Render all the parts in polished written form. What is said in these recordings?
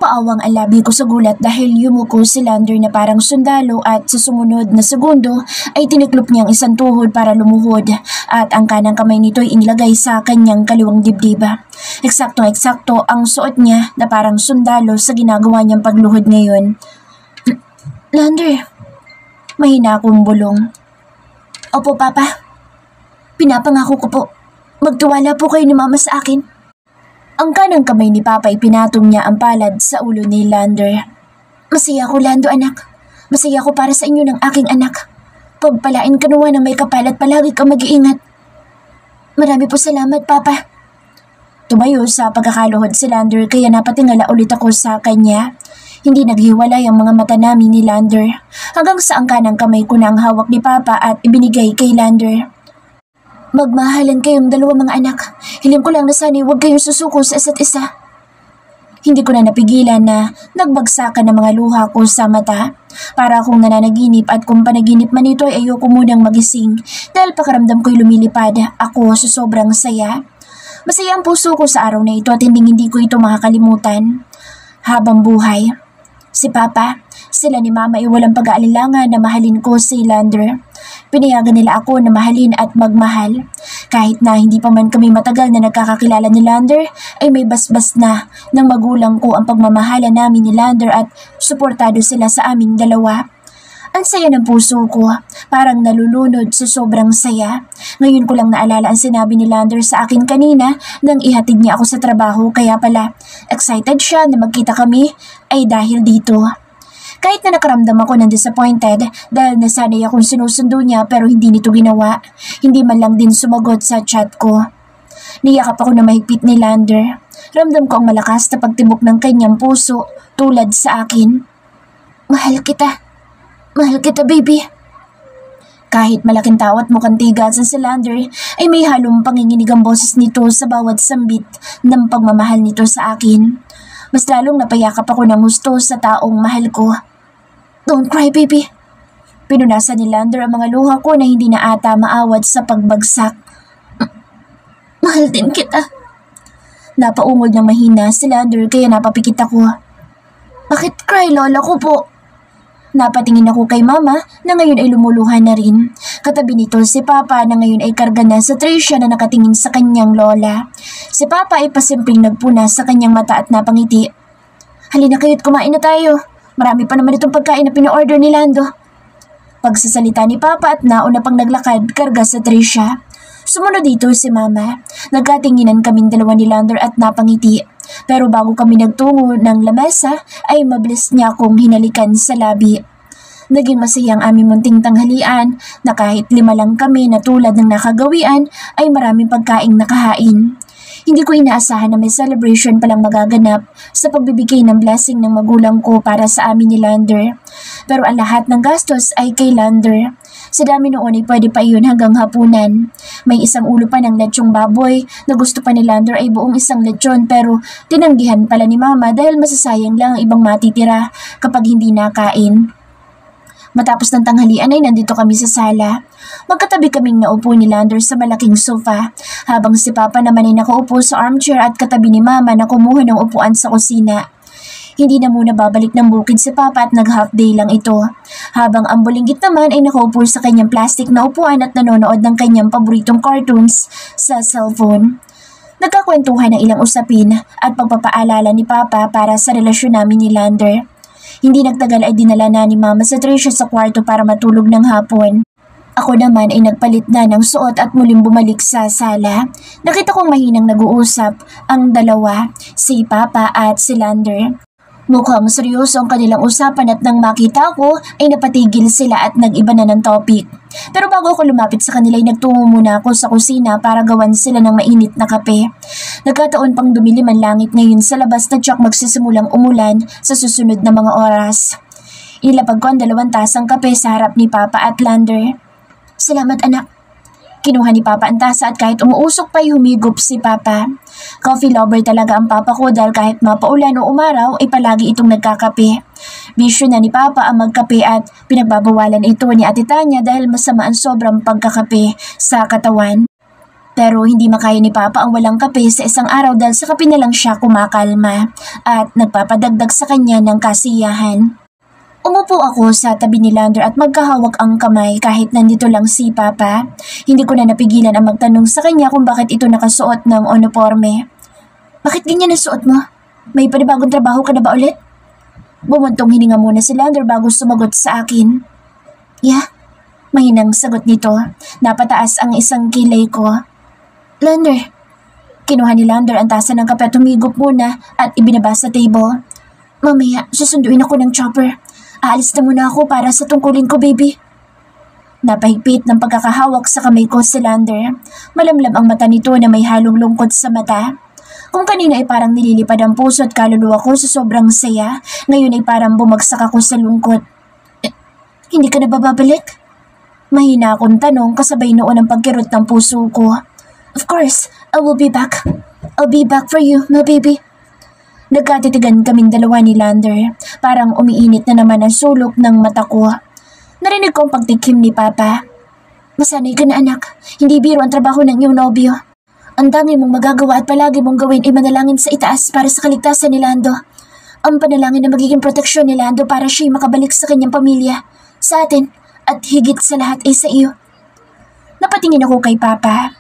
Napaawang ang labi ko sa gulat dahil yumuko si Lander na parang sundalo at sa sumunod na segundo ay tiniklop niyang isang tuhod para lumuhod at ang kanang kamay nito ay inilagay sa kanyang kaliwang dibdib. Eksaktong-eksakto ang suot niya na parang sundalo sa ginagawa niyang pagluhod ngayon. Lander, mahina akong bulong. Opo, Papa. Pinapangako ko po. Magtiwala po kayo ni Mama sa akin. Ang kanang kamay ni Papa ay pinatong niya ang palad sa ulo ni Lander. Masaya ako, Lando, anak. Masaya ako para sa inyo ng aking anak. Pagpalain ka naman ng may kapal at palagi kang mag-iingat. Marami po salamat, Papa. Tumayo sa pagkakaluhod si Lander kaya napatingala ulit ako sa kanya. Hindi naghiwalay ang mga mata namin ni Lander hanggang sa ang kanang kamay ko na ang hawak ni Papa at ibinigay kay Lander. Magmahalan kayong dalawa mga anak. Hiling ko lang na sana huwag kayong susuko sa isa't isa. Hindi ko na napigilan na nagbagsakan ng mga luha ko sa mata. Para akong nananaginip at kung panaginip man ito ay ayoko munang magising dahil pakaramdam ko'y lumilipad ako sa sobrang saya. Masaya ang puso ko sa araw na ito at hindi ko ito makakalimutan. Habang buhay. Si Papa, sila ni Mama ay walang pag-aalinlangan na mahalin ko si Lander. Pinayagan nila ako na mahalin at magmahal. Kahit na hindi pa man kami matagal na nagkakakilala ni Lander, ay may basbas na ng magulang ko ang pagmamahala namin ni Lander at suportado sila sa aming dalawa. Ang saya ng puso ko, parang nalulunod sa sobrang saya. Ngayon ko lang naalala ang sinabi ni Lander sa akin kanina nang ihatid niya ako sa trabaho kaya pala excited siya na magkita kami ay dahil dito. Kahit na nakaramdam ako ng disappointed dahil nasanay akong sinusundo niya pero hindi nito ginawa, hindi man lang din sumagot sa chat ko. Niyakap ako na mahigpit ni Lander. Ramdam ko ang malakas na pagtibok ng kanyang puso tulad sa akin. Mahal kita. Mahal kita, baby. Kahit malaking tao at mukhang tigas si Lander, ay may halong panginginig ang boses nito sa bawat sambit ng pagmamahal nito sa akin. Mas lalong napayakap ako ng gusto sa taong mahal ko. Don't cry, baby. Pinunasan ni Lander ang mga luha ko na hindi na ata maawad sa pagbagsak. Mahal din kita. Napaungod ng mahina si Lander kaya napapikit ako. Bakit cry, lola ko po? Napatingin ako kay Mama na ngayon ay lumuluhan na rin. Katabi nito si Papa na ngayon ay karga na sa Tricia na nakatingin sa kanyang lola. Si Papa ay pasimpleng nagpunas sa kanyang mata at napangiti. Halina kayo't kumain na tayo. Marami pa naman itong pagkain na pina-order ni Lando. Pagsasalita ni Papa at nauna pang naglakad karga sa Tricia. Sumunod dito si Mama. Nagkatinginan kaming dalawa ni Lander at napangiti. Pero bago kami nagtungo ng lamesa ay mabilis niya akong hinalikan sa labi. Naging masaya ang aming munting tanghalian na kahit 5 lang kami na tulad ng nakagawian ay maraming pagkaing nakahain. Hindi ko inaasahan na may celebration palang magaganap sa pagbibigay ng blessing ng magulang ko para sa amin ni Lander. Pero ang lahat ng gastos ay kay Lander. Sa dami noon ay pwede pa iyon hanggang hapunan. May isang ulo pa ng lechong baboy na gusto pa ni Lander ay buong isang lechon pero tinanggihan pala ni Mama dahil masasayang lang ang ibang matitira kapag hindi nakain. Matapos ng tanghalian ay nandito kami sa sala. Magkatabi kaming naupo ni Lander sa malaking sofa, habang si Papa naman ay nakaupo sa armchair at katabi ni Mama na kumuha ng upuan sa kusina. Hindi na muna babalik ng bukid si Papa at nag-half day lang ito, habang ang bulinggit naman ay nakaupo sa kanyang plastic na upuan at nanonood ng kanyang paboritong cartoons sa cellphone. Nagkakwentuhan ng ilang usapin at pagpapaalala ni Papa para sa relasyon namin ni Lander. Hindi nagtagal ay dinala na ni Mama sa Tricia sa kwarto para matulog ng hapon. Ako naman ay nagpalit na ng suot at muling bumalik sa sala. Nakita kong mahinang nag-uusap ang dalawa, si Papa at si Lander. Mukhang seryoso ang kanilang usapan at nang makita ko ay napatigil sila at nag-iba na ng topic. Pero bago ako lumapit sa kanila ay nagtungo muna ako sa kusina para gawan sila ng mainit na kape. Nagkataon pang dumilim ang langit ngayon sa labas na tiyak magsisimulang umulan sa susunod na mga oras. Ilapag ko ang 2 tasang kape sa harap ni Papa at Lander. Salamat anak. Kinuha ni Papa ang tasa at kahit umuusok pa ay humigop si Papa. Coffee lover talaga ang Papa ko dahil kahit mapaulan o umaraw ay palagi itong nagkakape. Bisyo na ni Papa ang magkape at pinagbabawalan ito ni Ate Tanya dahil masama ang sobrang pagkakape sa katawan. Pero hindi makaya ni Papa ang walang kape sa isang araw dahil sa kape na lang siya kumakalma at nagpapadagdag sa kanya ng kasiyahan. Umupo ako sa tabi ni Lander at magkahawak ang kamay kahit nandito lang si Papa. Hindi ko na napigilan ang magtanong sa kanya kung bakit ito nakasuot ng uniforme. Bakit ganyan ang suot mo? May panibagong trabaho ka na ba ulit? Bumuntong hininga muna si Lander bago sumagot sa akin. Yeah, mahinang sagot nito. Napataas ang isang kilay ko. Lander. Kinuha ni Lander ang tasa ng kape at humigop muna at ibinaba sa table. Mamaya, susunduin ako ng chopper. Aalis na muna ako para sa tungkulin ko, baby. Napahigpit ng pagkakahawak sa kamay ko si Lander. Malamlam ang mata nito na may halong lungkot sa mata. Kung kanina ay parang nililipad ang puso at kaluluwa ko sa sobrang saya, ngayon ay parang bumagsak ako sa lungkot. Hindi ka na bababalik? Mahina akong tanong kasabay noon ang pagkirot ng puso ko. Of course, I will be back. I'll be back for you, my baby. Nagkatitigan kaming dalawa ni Lander. Parang umiinit na naman ang sulok ng mata ko. Narinig ko ang pagtikim ni Papa. Masanay ka na anak, hindi biro ang trabaho ng iyong nobyo. Ang dami mong magagawa at palagi mong gawin ay manalangin sa itaas para sa kaligtasan ni Lando. Ang panalangin na magiging proteksyon ni Lando para siya'y makabalik sa kanyang pamilya, sa atin, at higit sa lahat ay sa iyo. Napatingin ako kay Papa.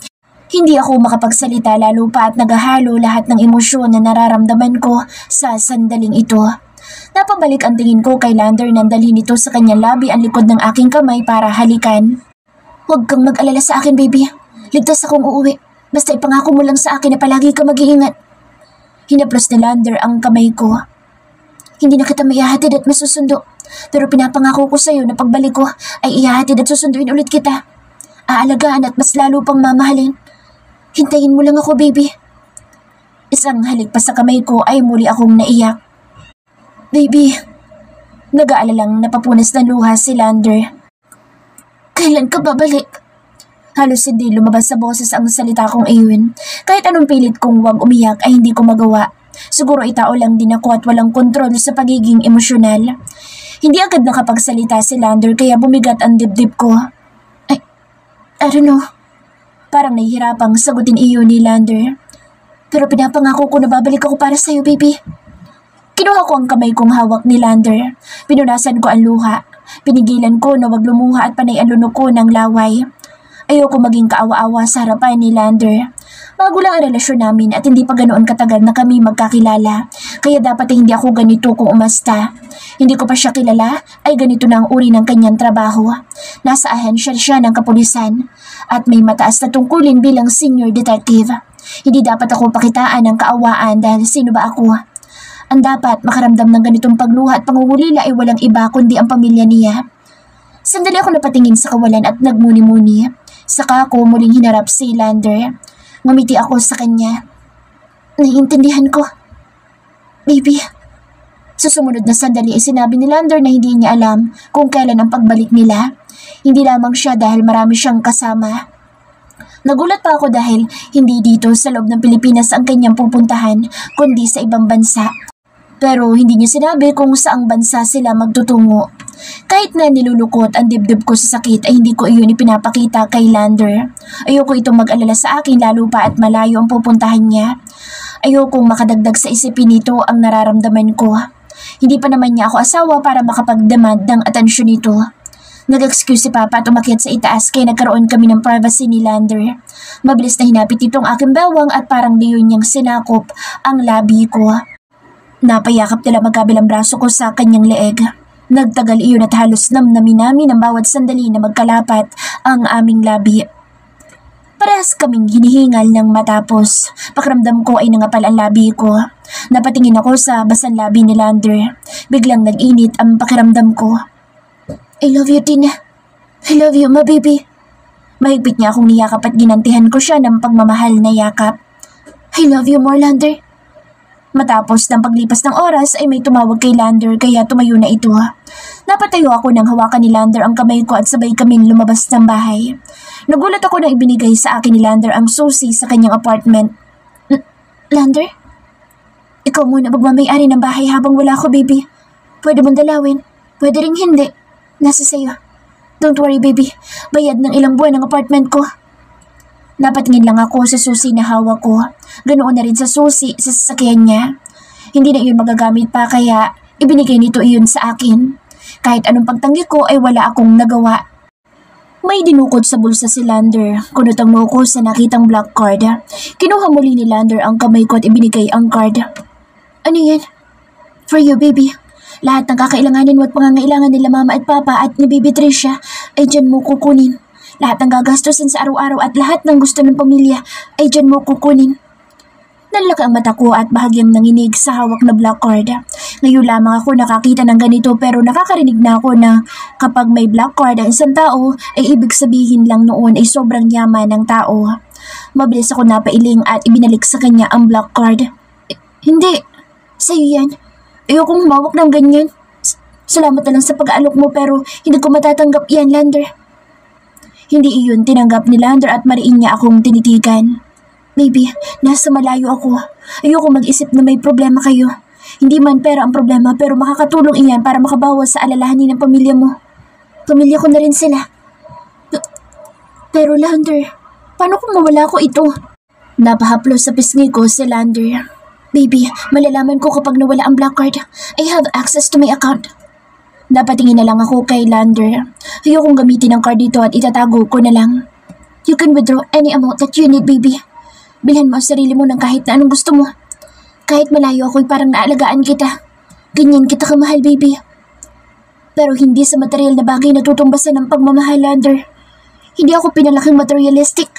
Hindi ako makapagsalita lalo pa at naghahalo lahat ng emosyon na nararamdaman ko sa sandaling ito. Napabalik ang tingin ko kay Lander nang dalhin ito sa kanyang labi ang likod ng aking kamay para halikan. Huwag kang mag-alala sa akin, baby. Ligtas akong uuwi. Basta ipangako mo lang sa akin na palagi ka mag-iingat. Hinaplos ni Lander ang kamay ko. Hindi na kita maihahatid at masusundo. Pero pinapangako ko sa iyo na pagbalik ko ay ihahatid at susunduin ulit kita. Aalagaan at mas lalo pang mamahalin. Hintayin mo lang ako, baby. Isang halik pa sa kamay ko ay muli akong naiyak. Baby, nag-aalalang napapunas na luha si Lander. Kailan ka babalik? Halos hindi lumabas sa boses ang salita kong iyon. Kahit anong pilit kong wag umiyak ay hindi ko magawa. Siguro itao lang din ako at walang kontrol sa pagiging emosyonal. Hindi agad nakapagsalita si Lander kaya bumigat ang dibdib ko. I don't know. Parang nahihirapang sagutin iyon ni Lander. Pero pinapangako ko na babalik ako para sa'yo, baby. Kinuha ko ang kamay kong hawak ni Lander. Pinunasan ko ang luha. Pinigilan ko na wag lumuha at panay ang lunok ko ng laway. Ayoko maging kaawa-awa sa harapan ni Lander. Bago lang ang relasyon namin at hindi pa ganoon katagal na kami magkakilala. Kaya dapat ay hindi ako ganito kung umasta. Hindi ko pa siya kilala ay ganito na ang uri ng kanyang trabaho. Nasa ahensya siya ng kapulisan at may mataas na tungkulin bilang senior detective. Hindi dapat ako pakitaan ng kaawaan dahil sino ba ako? Ang dapat makaramdam ng ganitong pagluha at pangungulila ay walang iba kundi ang pamilya niya. Sandali ako napatingin sa kawalan at nagmuni-muni. Saka ako muling hinarap si Lander. Ngumiti ako sa kanya. Naiintindihan ko. Baby. Sa sumunod na sandali sinabi ni Lander na hindi niya alam kung kailan ang pagbalik nila. Hindi lamang siya dahil marami siyang kasama. Nagulat pa ako dahil hindi dito sa loob ng Pilipinas ang kanyang pupuntahan kundi sa ibang bansa. Pero hindi niya sinabi kung saang bansa sila magtutungo. Kahit na nilulukot ang dibdib ko sa sakit ay hindi ko iyon ipinapakita kay Lander. Ayoko itong mag-alala sa akin lalo pa at malayo ang pupuntahan niya. Ayokong makadagdag sa isipin nito ang nararamdaman ko. Hindi pa naman niya ako asawa para makapagdemand ng atensyon nito. Nag-excuse si Papa at umakyat sa itaas kaya nagkaroon kami ng privacy ni Lander. Mabilis na hinapit itong aking bewang at parang diyon niyang sinakop ang labi ko. Napayakap nila magkabilang braso ko sa kanyang leeg. Nagtagal iyon at halos namnamin namin ang bawat sandali na magkalapat ang aming labi. Parehas kaming hinihingal ng matapos. Pakiramdam ko ay nangapal ang labi ko. Napatingin ako sa basan labi ni Lander. Biglang nag-init ang pakiramdam ko. I love you, Tina. I love you, my baby. Mahigpit niya akong niyakap at ginantihan ko siya ng pagmamahal na yakap. I love you more, Lander. Matapos ng paglipas ng oras ay may tumawag kay Lander kaya tumayo na ito. Napatayo ako nang hawakan ni Lander ang kamay ko at sabay kaming lumabas ng bahay. Nagulat ako nang ibinigay sa akin ni Lander ang susi sa kanyang apartment. Lander? Ikaw muna magmamayari ng bahay habang wala ako, baby. Pwede mong dalawin. Pwede ring hindi. Nasa sayo. Don't worry, baby. Bayad ng ilang buwan ang apartment ko. Napatingin lang ako sa susi na hawak ko. Ganoon na rin sa susi sa sasakyan niya. Hindi na iyon magagamit pa kaya ibinigay nito iyon sa akin. Kahit anong pagtanggi ko ay wala akong nagawa. May dinukot sa bulsa si Lander. Kunutang mo ko sa nakitang black card. Kinuha muli ni Lander ang kamay ko at ibinigay ang card. Ano yan? For you, baby. Lahat ng kakailanganin mo at pangangailangan nila mama at papa at ni baby Tricia ay dyan mo kukunin. Lahat ng gagastusin sa araw-araw at lahat ng gusto ng pamilya ay dyan mo kukunin. Nanlaki ang mata ko at bahagyang nanginig sa hawak na black card. Ngayon lamang ako nakakita ng ganito pero nakakarinig na ako na kapag may black card ang isang tao ay ibig sabihin lang noon ay sobrang yaman ng tao. Mabilis ako napailing at ibinalik sa kanya ang black card. Hindi, sa'yo yan. Ayokong humawak ng ganyan. Salamat na lang sa pag-aalok mo pero hindi ko matatanggap yan, Lander. Hindi iyon tinanggap ni Lander at mariin niya akong tinitigan. Baby, nasa malayo ako. Ayoko mag-isip na may problema kayo. Hindi man pera ang problema pero makakatulong iyan para makabawas sa alalahanin ng pamilya mo. Pamilya ko na rin sila. Pero Lander, paano kung mawala ko ito? Napahaplos sa pisngi ko si Lander. Baby, malalaman ko kapag nawala ang black card. I have access to my account. Napatingin na lang ako kay Lander. Ayokong gamitin ang card dito at itatago ko na lang. You can withdraw any amount that you need, baby. Bilhan mo ang sarili mo ng kahit na anong gusto mo. Kahit malayo ako'y parang naalagaan kita. Ganyan kita kamahal, baby. Pero hindi sa material na bagay na tutumbasan ng pagmamahal, Lander. Hindi ako pinalaking materialistic.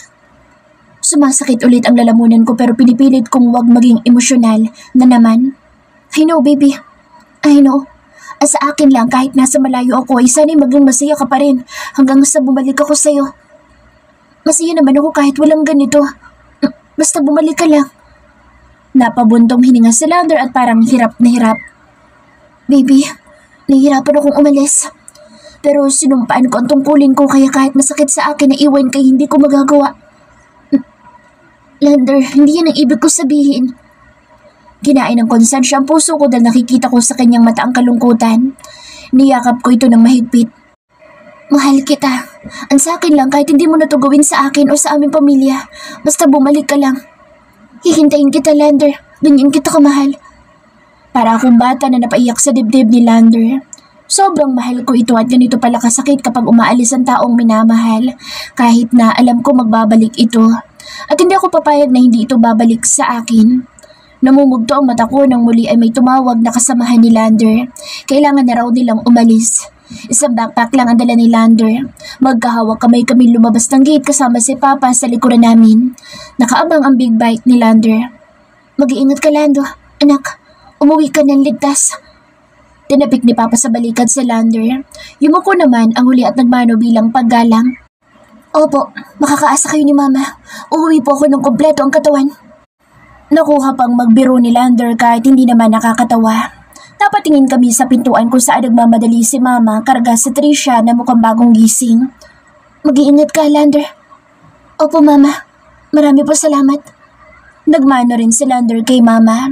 Sumasakit ulit ang lalamunan ko pero pinipilit kong huwag maging emosyonal na naman. I know, baby. I know. Sa akin lang kahit nasa malayo ako ay sana'y maging masaya ka pa rin hanggang sa bumalik ako sa'yo. Masaya naman ako kahit walang ganito. Basta bumalik ka lang. Napabuntong hininga si Lander at parang hirap na hirap. Baby, nahihirapan akong umalis. Pero sinumpaan ko ang tungkulin ko kaya kahit masakit sa akin na iwan kay hindi ko magagawa. Lander, hindi yan ang ibig ko sabihin. Kinain ng konsensya ang puso ko dahil nakikita ko sa kanyang mata ang kalungkutan. Niyakap ko ito ng mahigpit. Mahal kita. Ang sa akin lang kahit hindi mo na to gawin sa akin o sa aming pamilya. Basta bumalik ka lang. Hihintayin kita, Lander. Ganyan kita kamahal. Para akong bata na napaiyak sa dibdib ni Lander. Sobrang mahal ko ito at ganito pala kasakit kapag umaalis ang taong minamahal. Kahit na alam ko magbabalik ito. At hindi ako papayag na hindi ito babalik sa akin. Namumugto ang mata ko nang muli ay may tumawag na kasamahan ni Lander. Kailangan na raw nilang umalis. Isang backpack lang ang dala ni Lander. Magkahawak kamay kami lumabas ng gate kasama si Papa sa likuran namin. Nakaabang ang big bike ni Lander. Mag-iingat ka, Lando. Anak, umuwi ka ng ligtas. Tinapik ni Papa sa balikat si Lander. Yumuko naman ang huli at nagmano bilang paggalang. Opo, makakaasa kayo ni Mama. Uuwi po ako ng kompleto ang katawan. Nakuha pang magbiro ni Lander kahit hindi naman nakakatawa. Napatingin kami sa pintuan kung saan nagmamadali si Mama karga si Tricia na mukhang bagong gising. Mag-iingat ka, Lander. Opo, Mama. Marami po salamat. Nagmano rin si Lander kay Mama.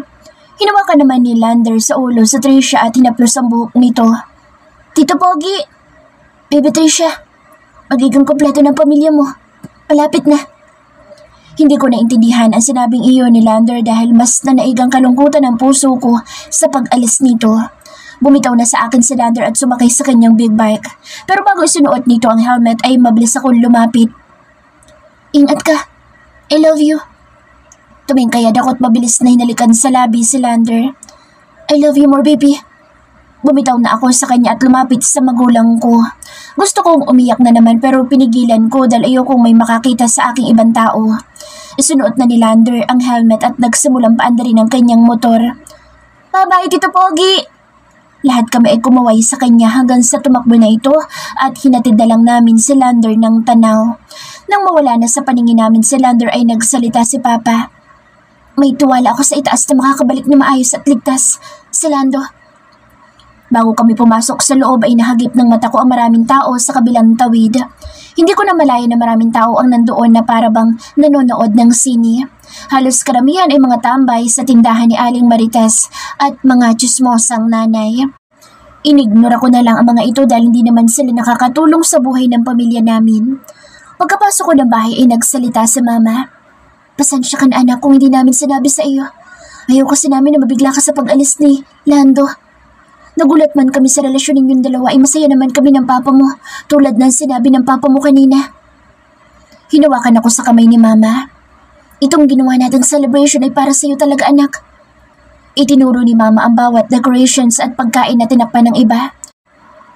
Hinawakan naman ni Lander sa ulo sa Tricia at hinaplos ang buhok nito. Tito Pogi! Baby Tricia, magiging kompleto ng pamilya mo. Malapit na. Hindi ko naintindihan ang sinabing iyon ni Lander dahil mas nanaigang kalungkutan ang puso ko sa pag-alis nito. Bumitaw na sa akin si Lander at sumakay sa kanyang big bike. Pero bago isinuot nito ang helmet ay mabilis akong lumapit. Ingat ka. I love you. Tumingkayad ako at mabilis na hinalikan sa labi si Lander. I love you more, baby. Bumitaw na ako sa kanya at lumapit sa magulang ko. Gusto kong umiyak na naman pero pinigilan ko dahil ayokong may makakita sa aking ibang tao. Isunuot na ni Lander ang helmet at nagsimulang paandarin ang kanyang motor. Bye-bye, Tito Pogi! Lahat kami ay kumaway sa kanya hanggang sa tumakbo na ito at hinatid na lang namin si Lander ng tanaw. Nang mawala na sa paningin namin si Lander ay nagsalita si Papa. May tuwala ako sa itaas na makakabalik na maayos at ligtas. Si Lando. Bago kami pumasok sa loob ay nahagip ng mata ko ang maraming tao sa kabilang tawid. Hindi ko na malaya na maraming tao ang nandoon na parabang nanonood ng sine. Halos karamihan ay mga tambay sa tindahan ni Aling Marites at mga tsismosang nanay. Inignora ko na lang ang mga ito dahil hindi naman sila nakakatulong sa buhay ng pamilya namin. Pagkapasok ko ng bahay ay nagsalita si Mama. Pasensya ka na anak kung hindi namin sinabi sa iyo. Ayaw kasi namin na mabigla ka sa pag-alis ni Lando. Nagulat man kami sa relasyon ninyong dalawa ay masaya naman kami ng papa mo, tulad ng sinabi ng papa mo kanina. Hinawakan ako sa kamay ni Mama. Itong ginawa nating celebration ay para sa iyo talaga anak. Itinuro ni Mama ang bawat decorations at pagkain na tinakpan ng iba.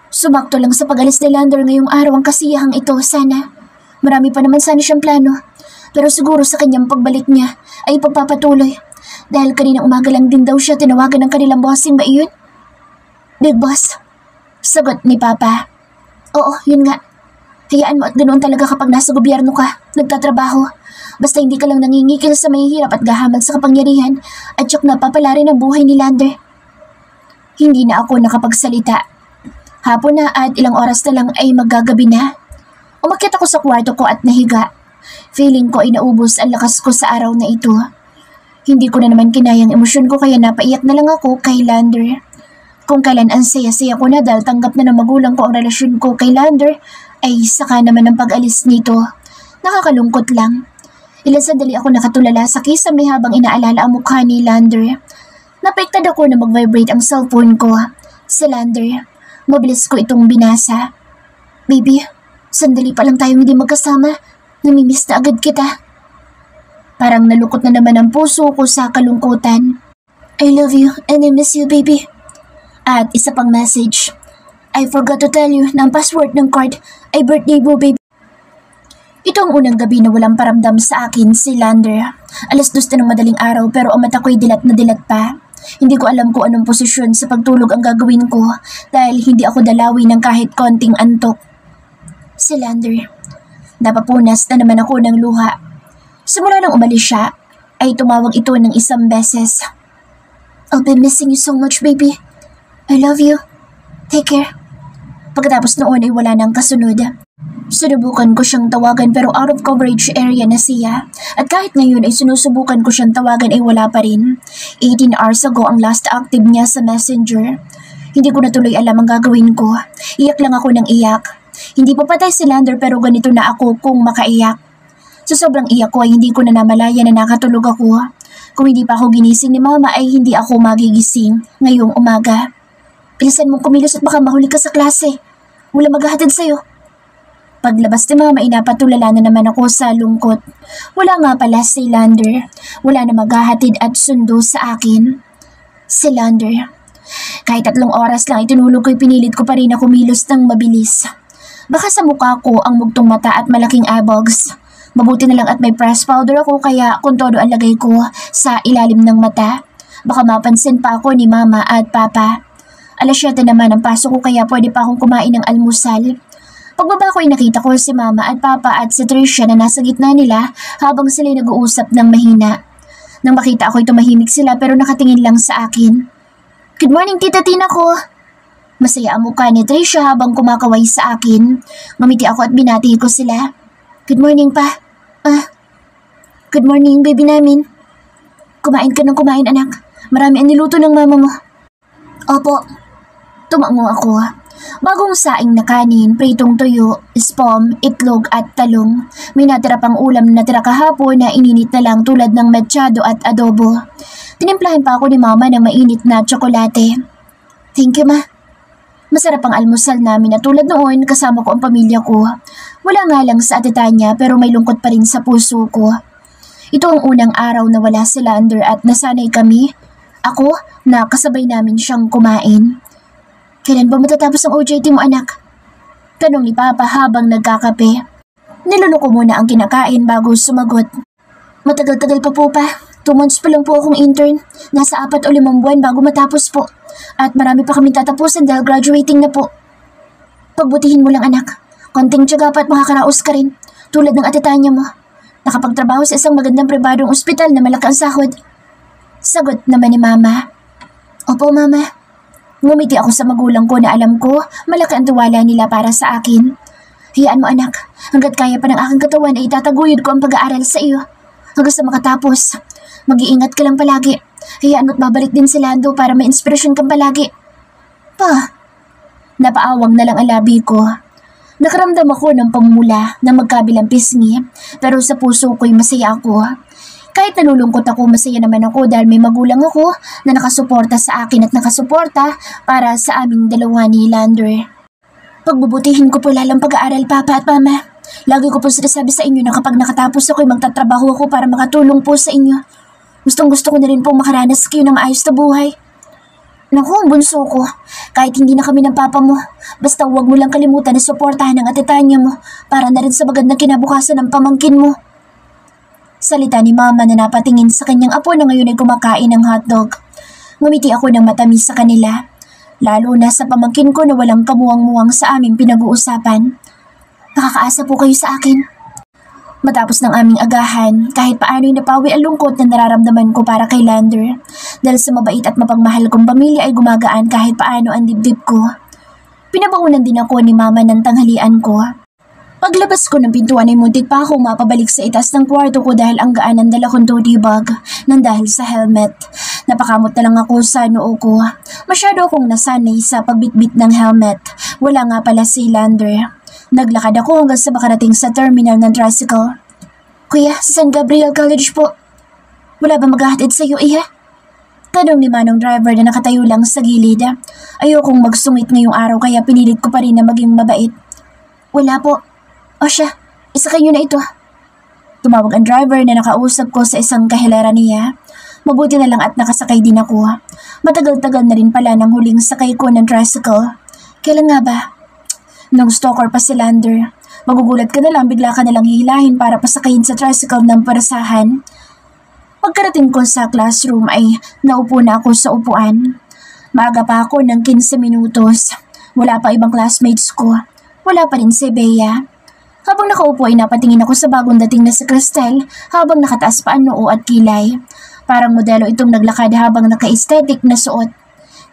Sumakto lang sa pag-alis ni Lander ngayong araw ang kasiyahang ito sana. Marami pa naman sana siyang plano. Pero siguro sa kanyang pagbalik niya ay pagpapatuloy. Dahil kaninang umaga lang din daw siya tinawagan ng kanilang bossing ba iyon? Big Boss, sagot ni Papa. Oo, yun nga. Hayaan mo at ganoon talaga kapag nasa gobyerno ka, nagtatrabaho. Basta hindi ka lang nangingikil sa mahihirap at gahaman sa kapangyarihan at tsak napapala rin ang buhay ni Lander. Hindi na ako nakapagsalita. Hapon na at ilang oras na lang ay maggagabi na. Umakyat ako sa kwarto ko at nahiga. Feeling ko ay naubos ang lakas ko sa araw na ito. Hindi ko na naman kinayang emosyon ko kaya napaiyak na lang ako kay Lander. Kung kailan ang saya-saya ko na dahil tanggap na ng magulang ko ang relasyon ko kay Lander, ay saka naman ang pag-alis nito. Nakakalungkot lang. Ilang sandali ako nakatulala sa kisame habang inaalala ang mukha ni Lander. Napektad ako na mag-vibrate ang cellphone ko. Si Lander. Mabilis ko itong binasa. Baby, sandali pa lang tayong hindi magkasama. Namimiss na agad kita. Parang nalukot na naman ang puso ko sa kalungkutan. I love you and I miss you, baby. At isa pang message. I forgot to tell you na ang password ng card ay birthday mo, baby. Ito ang unang gabi na walang paramdam sa akin si Lander. 2:00 na ng madaling araw pero ang mata ko'y dilat na dilat pa. Hindi ko alam kung anong posisyon sa pagtulog ang gagawin ko dahil hindi ako dalawi ng kahit konting antok. Si Lander. Napapunas na naman ako ng luha. Simula nang umalis siya, ay tumawag ito ng isang beses. I'll be missing you so much, baby. I love you. Take care. Pagkatapos noon ay wala nang kasunod. Sinubukan ko siyang tawagan pero out of coverage area na siya. At kahit ngayon ay sinusubukan ko siyang tawagan ay wala pa rin. 18 hours ago ang last active niya sa messenger. Hindi ko na tuloy alam ang gagawin ko. Iyak lang ako ng iyak. Hindi pa patay si Lander pero ganito na ako kung makaiyak. Sa sobrang iyak ko ay hindi ko na namalaya na nakatulog ako. Kung hindi pa ako ginising ni Mama ay hindi ako magigising ngayong umaga. Bilisan mong kumilos at baka mahuli ka sa klase. Wala maghahatid sa'yo. Paglabas ni Mama, inapatulala na naman ako sa lungkot. Wala nga pala si Lander. Wala na maghahatid at sundo sa akin. Si Lander. Kahit 3 oras lang itinulog ko'y pinilit ko pa rin na kumilos ng mabilis. Baka sa mukha ko ang mugtong mata at malaking eyebags. Mabuti na lang at may press powder ako kaya kung todo ang lagay ko sa ilalim ng mata. Baka mapansin pa ako ni Mama at Papa. 7:00 naman ang pasok ko kaya pwede pa akong kumain ng almusal. Pagbaba ko ay nakita ko si Mama at Papa at si Tricia na nasa gitna nila habang sila'y nag-uusap ng mahina. Nang makita ako ay tumahimik sila pero nakatingin lang sa akin. Good morning, Tita Tina ko! Masaya ang mukha ni Tricia habang kumakaway sa akin. Ngumiti ako at binati ko sila. Good morning pa. Good morning, baby namin. Kumain ka ng kumain, anak. Marami ang niluto ng mama mo. Opo. Tumango ako. Bagong saing na kanin, pritong tuyo, spam, itlog at talong. May natira pang ulam na natira kahapon na ininit na lang tulad ng mechado at adobo. Tinimplahan pa ako ni Mama ng mainit na tsokolate. Thank you, Ma. Masarap ang almusal namin at tulad noon kasama ko ang pamilya ko. Wala nga lang sa Atitanya pero may lungkot pa rin sa puso ko. Ito ang unang araw na wala si Lander at nasanay kami. Ako na kasabay namin siyang kumain. Kailan ba matatapos ang OJT mo, anak? Tanong ni Papa habang nagkakape. Nilulo ko muna ang kinakain bago sumagot. Matagal-tagal pa po pa. 2 months pa lang po akong intern. Nasa 4 o 5 buwan bago matapos po. At marami pa kaming tatapusin dahil graduating na po. Pagbutihin mo lang, anak. Konting tiyaga pa at makakaraos ka rin. Tulad ng Atitanya mo. Nakapagtrabaho sa isang magandang pribadong ospital na malaki ang sahod. Sagot naman ni Mama. Opo, Mama. Ngumiti ako sa magulang ko na alam ko malaki ang tiwala nila para sa akin. Hayaan mo, anak. Hanggat kaya pa ng aking katawan ay itataguyod ko ang pag-aaral sa iyo. Hanggang sa makatapos. Mag-iingat ka lang palagi. Hayaan mo't babalik din si Lando para may inspirasyon kang palagi. Pa. Napaawang na lang ang labi ko. Nakaramdam ako ng pamumula na magkabilang pisngi, pero sa puso ko'y masaya ako. Kahit nalulungkot ako, masaya naman ako dahil may magulang ako na nakasuporta sa akin at nakasuporta para sa aming dalawa ni Lander. Pagbubutihin ko po lalang pag-aaral, Papa at Mama. Lagi ko po sinasabi sa inyo na kapag nakatapos ako'y magtatrabaho ako para makatulong po sa inyo. Gustong gusto ko na rin po makaranas kayo ng maayos na buhay. Naku, bunso ko, kahit hindi na kami ng papa mo, basta huwag mo lang kalimutan na suportahan ang ate Tanya mo para na rin sa magandang kinabukasan ng pamangkin mo. Salita ni Mama na napatingin sa kanyang apo na ngayon ay kumakain ng hotdog. Ngumiti ako ng matamis sa kanila, lalo na sa pamangkin ko na walang kamuwang-muwang sa aming pinag-uusapan. Nakakaasa po kayo sa akin. Matapos ng aming agahan, kahit paano'y napawi ang lungkot na nararamdaman ko para kay Lander. Dahil sa mabait at mapagmahal kong pamilya ay gumagaan kahit paano ang dibdib ko. Pinabaunan din ako ni Mama ng tanghalian ko. Paglabas ko ng pintuan ay muntik pa akong mapabalik sa itaas ng kwarto ko dahil ang gaan ng dala kong tote bag nang dahil sa helmet. Napakamot na lang ako sa noo ko. Masyado akong nasanay sa pagbitbit ng helmet. Wala nga pala si Lander. Naglakad ako hanggang sa makarating sa terminal ng tricycle. Kuya, sa San Gabriel College po. Wala ba maghahatid sa iyo, Iha? Tanong ni Manong driver na nakatayo lang sa gilid. Ayokong magsungit ngayong araw kaya pinilit ko pa rin na maging mabait. Wala po. O siya, isakay niyo na ito. Tumawag ang driver na nakausap ko sa isang kahilera niya. Mabuti na lang at nakasakay din ako. Matagal-tagal na rin pala nang huling sakay ko ng tricycle. Kailan nga ba? Nung stalker pa si Lander. Magugulat ka na lang, bigla ka na lang hihilahin para pasakayin sa tricycle ng parasahan. Pagkarating ko sa classroom ay naupo na ako sa upuan. Maaga pa ako ng 15 minutos. Wala pa ibang classmates ko. Wala pa rin si Bea. Habang nakaupo ay napatingin ako sa bagong dating na si Cristel habang nakataas pa ang noo at kilay. Parang modelo itong naglakad habang naka-aesthetic na suot.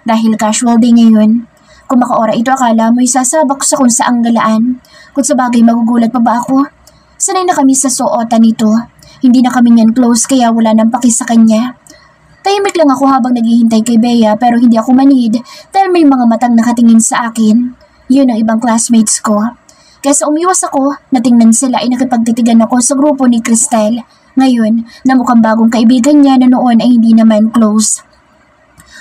Dahil casual day ngayon. Kung makaora ito akala mo'y sasabak sa kung saang galaan. Kung sa bagay magugulat pa ba ako? Sanay na kami sa suotan nito. Hindi na kami niyan close kaya wala nang paki sa kanya. Tahimik lang ako habang naghihintay kay Bea pero hindi ako manid dahil may mga matang nakatingin sa akin. Yun ang ibang classmates ko. Kaya sa umiwas ako, natingnan sila ay nakipagtitigan ako sa grupo ni Cristel. Ngayon, na mukhang bagong kaibigan niya na noon ay hindi naman close.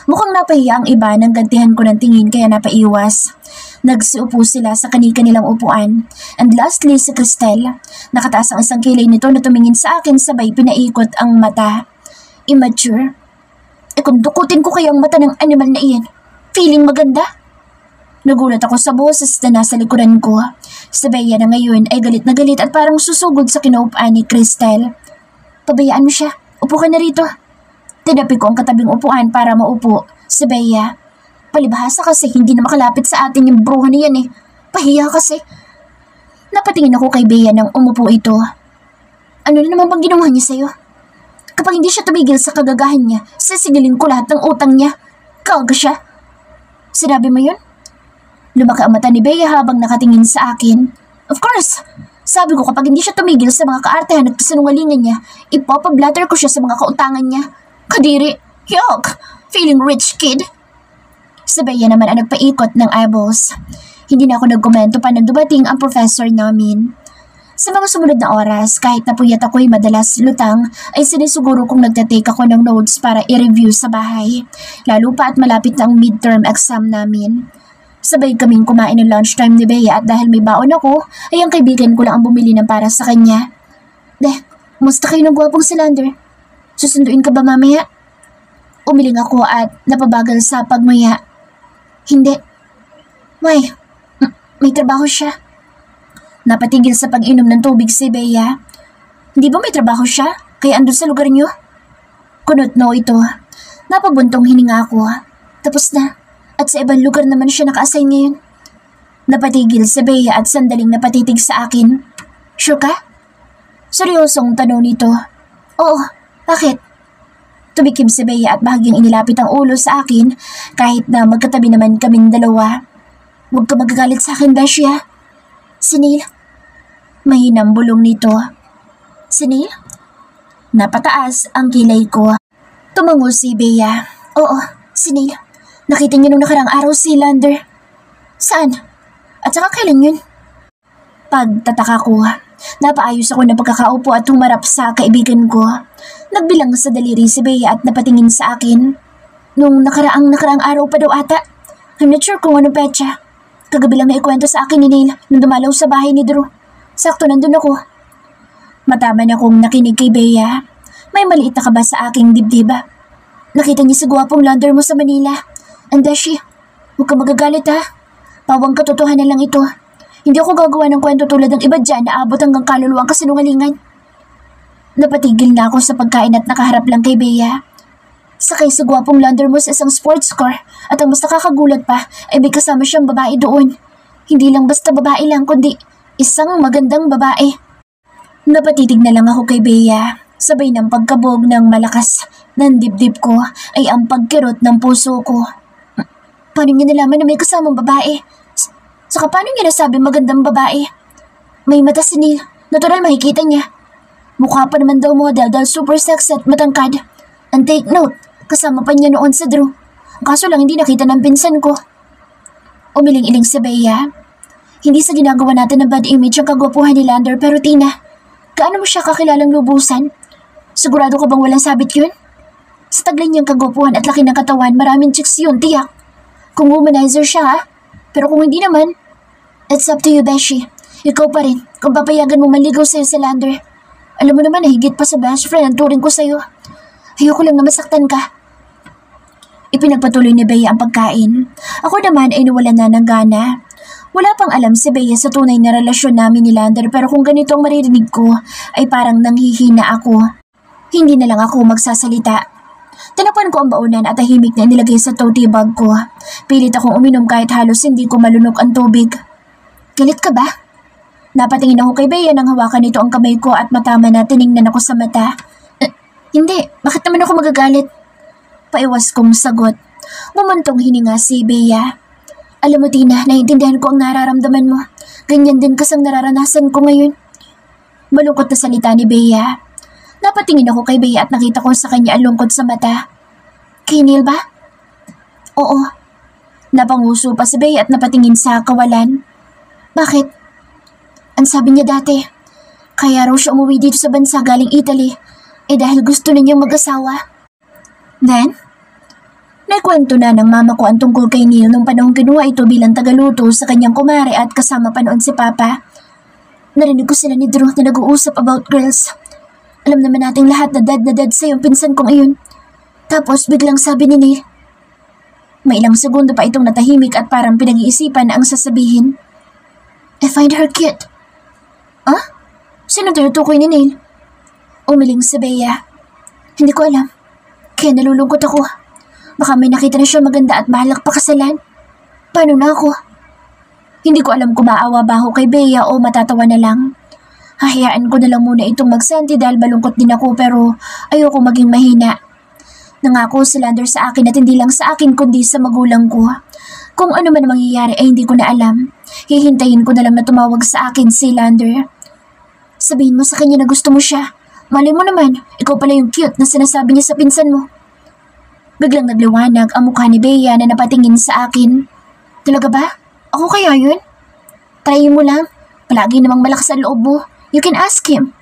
Mukhang napahiya ang iba nang gantihan ko ng tingin kaya napaiwas. Nagsiupo sila sa kani-kanilang upuan. And lastly si Cristel. Nakataas ang isang kilay nito na tumingin sa akin sabay pinaikot ang mata. Immature. Kung dukutin ko kaya ang mata ng animal na iyan, feeling maganda? Nagulat ako sa boses na nasa likuran ko. Si Bea na ngayon ay galit na galit at parang susugod sa kinaupuan ni Cristel. Pabayaan mo siya. Upo ka na rito. Tinapi ko ang katabing upuan para maupo. Si Bea. Palibhasa kasi hindi na makalapit sa atin yung bruha na yan eh. Pahiya kasi. Napatingin ako kay Bea nang umupo ito. Ano na naman bang ginawa niya sa'yo? Kapag hindi siya tumigil sa kagagahan niya, sisigilin ko lahat ng utang niya. Kaga siya. Sinabi mo yun? Lumaki ang mata ni Bea habang nakatingin sa akin. Of course! Sabi ko kapag hindi siya tumigil sa mga kaartehan at kasinungalingan niya, ipapablatter ko siya sa mga kautangan niya. Kadiri! Yuck! Feeling rich kid! Si Bea naman ang nagpaikot ng eyeballs. Hindi na ako nagkomento pa nang dumating ang professor namin. Sa mga sumunod na oras, kahit napuyat ako'y madalas lutang, ay sinisiguro kong nagtatake ako ng notes para i-review sa bahay. Lalo pa at malapit na ang midterm exam namin. Sabay kaming kumain ng lunchtime ni Bea at dahil may baon ako, ay ang kaibigan ko lang ang bumili ng para sa kanya. Musta kayo ng gwapong si Lander? Susunduin ka ba mamaya? Umiling ako at napabagal sa pagmaya. Hindi. Why? May trabaho siya. Napatigil sa pag-inom ng tubig si Bea. Hindi ba may trabaho siya? Kaya andun sa lugar niyo? Kunot no ito. Napabuntong hininga ako. Tapos na. At sa ibang lugar naman siya naka-assign ngayon. Napatigil si Bea at sandaling napatitig sa akin. Sure ka? Seryosong tanong nito. Oo, bakit? Tumikim si Bea at bahagyang inilapit ang ulo sa akin kahit na magkatabi naman kaming dalawa. Huwag ka magagalit sa akin, Beshia. Si Neil. Mahinang bulong nito. Si Neil? Napataas ang kilay ko. Tumango si Bea. Oo, si Neil. Nakita niyo nung nakarang araw si Lander. Saan? At saka kailan yun? Pagtataka ko, napaayos ako ng pagkakaupo at humarap sa kaibigan ko. Nagbilang sa daliri si Bea at napatingin sa akin. Nung nakaraang araw pa daw ata. I'm not sure kung anong petsa. Kagabi lang na ikwento sa akin ni Neil nung dumalaw sa bahay ni Drew. Sakto nandun ako. Mataman akong nakinig kay Bea. May maliit na ka ba sa aking dibdib? Nakita niya sa gwapong lander mo sa Manila. Andashi, huwag ka magagalit ha. Pawang katotohanan lang ito. Hindi ako gagawa ng kwento tulad ng iba dyan na abot hanggang kaluluwang kasinungalingan. Napatigil na ako sa pagkain at nakaharap lang kay Bea. Sakay sa gwapong lander mo sa isang sports car at ang mas nakakagulat pa ay may kasama siyang babae doon. Hindi lang basta babae lang kundi isang magandang babae. Napatitig na lang ako kay Bea. Sabay ng pagkabog ng malakas ng dibdib ko ay ang pagkirot ng puso ko. Paano niya nalaman na may kasamang babae? Saka paano niya nasabi magandang babae? May mata si Neil. Natural makikita niya. Mukha pa naman daw model dahil super sexy at matangkad. And take note, kasama pa niya noon sa Drew. Kaso lang hindi nakita ng pinsan ko. Umiling-iling si Bea. Hindi sa ginagawa natin ng bad image ang kagwapuhan ni Lander pero Tina, gaano mo siya kakilalang lubusan? Sigurado ka bang walang sabit yun? Sa taglay niyang kagwapuhan at laki ng katawan, maraming chicks yun, tiyak. Kung womanizer siya ha? Pero kung hindi naman, it's up to you, Beshi. Ikaw pa rin, kung papayagan mo maligaw sa'yo si Lander. Alam mo naman na higit pa sa best friend ang turing ko sa'yo. Ayoko lang na masaktan ka. Ipinagpatuloy ni Bea ang pagkain. Ako naman ay nawalan na ng gana. Wala pang alam si Bea sa tunay na relasyon namin ni Lander pero kung ganito ang maririnig ko ay parang nanghihina ako. Hindi na lang ako magsasalita. Tinapan ko ang baunan at tahimik na inilagay sa tote bag ko. Pilit akong uminom kahit halos hindi ko malunok ang tubig. Galit ka ba? Napatingin ako kay Bea nang hawakan nito ang kamay ko at matama na tiningnan ako sa mata. Hindi, bakit naman ako magagalit? Paiwas kong sagot. Bumuntong hininga si Bea. Alam mo Tina, naiintindihan ko ang nararamdaman mo. Ganyan din kasang nararanasan ko ngayon. Malungkot na salita ni Bea. Napatingin ako kay Bea at nakita ko sa kanya ang lungkot sa mata. Kay Neil ba? Oo. Napanguso pa si Bea at napatingin sa kawalan. Bakit? Ang sabi niya dati, kaya raw siya umuwi dito sa bansa galing Italy, dahil gusto ninyang mag-asawa. Then, naikwento na ng mama ko ang tungkol kay Neil nung panahong kinuha ito bilang tagaluto sa kanyang kumare at kasama pa noon si Papa. Narinig ko sila ni Drew na nag-uusap about girls. Alam naman nating lahat na dead sa yung pinsan kong iyon. Tapos biglang sabi ni Neil. May ilang segundo pa itong natahimik at parang pinag-iisipan ang sasabihin. I find her cute. Ah? Sino tinutukoy ni Neil? Umiling si Bea. Hindi ko alam. Kaya nalulungkot ako. Baka may nakita na siya maganda at mahalak pakasalan. Paano na ako? Hindi ko alam kung maawa ba ako kay Bea o matatawa na lang. Hahayaan ko na lang muna itong magsenti dahil malungkot din ako pero ayoko maging mahina. Nangako si Lander sa akin at hindi lang sa akin kundi sa magulang ko. Kung ano man mangyayari ay hindi ko na alam. Hihintayin ko na lang na tumawag sa akin si Lander. Sabihin mo sa kanya na gusto mo siya. Malay mo naman, ikaw pala yung cute na sinasabi niya sa pinsan mo. Biglang nagliwanag ang mukha ni Bea na napatingin sa akin. Talaga ba? Ako kaya yun? Try mo lang. Palagi namang malakas ang loob mo. You can ask him.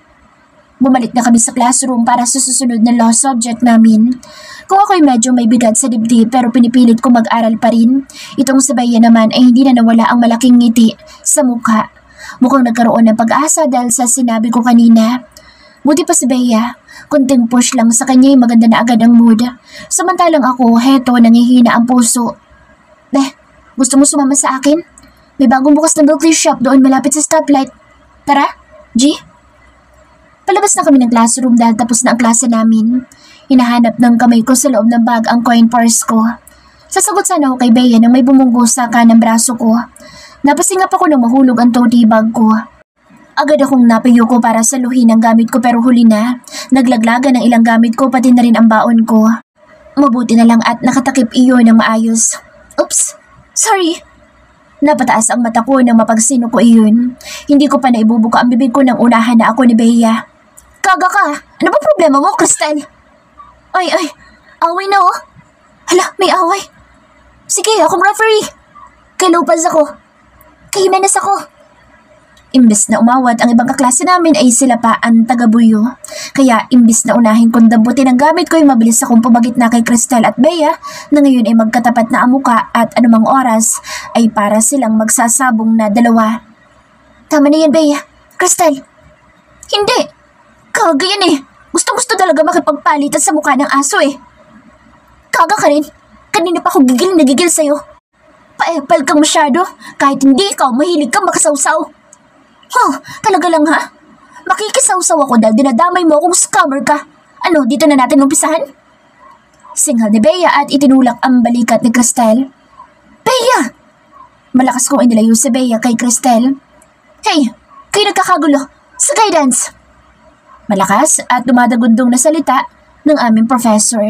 Bumalik na kami sa classroom para sa susunod na law subject namin. Kung ako'y medyo may bigat sa dibdib pero pinipilit ko mag-aral pa rin, itong si Bea naman ay hindi na nawala ang malaking ngiti sa mukha. Mukhang nagkaroon ng pag-asa dahil sa sinabi ko kanina. Buti pa si Bea, kunting push lang sa kanya maganda na agad ang mood. Samantalang ako, heto, nangihina ang puso. Gusto mo sumama sa akin? May bagong bukas na milk tea shop doon malapit sa stoplight. Tara, G? Palabas na kami ng classroom dahil tapos na ang klase namin. Hinahanap ng kamay ko sa loob ng bag ang coin purse ko. Sasagot sana ako kay Bea nang may bumunggo sa kanang braso ko. Napasingap ako nang mahulog ang tote bag ko. Agad akong napayo ko para saluhin ang gamit ko pero huli na. Naglaglagan ng ilang gamit ko pati na rin ang baon ko. Mabuti na lang at nakatakip iyon ng maayos. Oops, sorry. Napataas ang mata ko nang mapagsino ko iyon. Hindi ko pa naibubuka ang bibig ko nang unahan na ako ni Bea. Kaga ka! Ano ba problema mo, Crystal? Ay, away na oh. Hala, may away. Sige, akong referee. Kay Lopez ako. Kay Jimenez ako. Imbes na umawat ang ibang kaklase namin ay sila pa ang tagabuyo. Kaya imbes na unahin kong dambutin ang gamit ko ay mabilis akong pumagit na kay Cristel at Bea na ngayon ay magkatapat na ang muka at anumang oras ay para silang magsasabong na dalawa. Tama na yan, Bea. Cristel. Hindi. Kaga yan eh. Gustong-gusto talaga makipagpalitan sa mukha ng aso eh. Kaga ka rin. Kanina pa ako gigil na gigil sa'yo. Paepal kang masyado. Kahit hindi ikaw, mahilig kang makasawsaw. Oh, talaga lang ha? Makikisawsaw ako dahil dinadamay mo akong scammer ka. Ano, dito na natin umpisahan? Singhal ni Bea at itinulak ang balikat ni Cristel. Bea! Malakas kong inilayo si Bea kay Cristel. Hey, kayo nagkakagulo. Sa guidance! Malakas at dumadagundong na salita ng aming professor.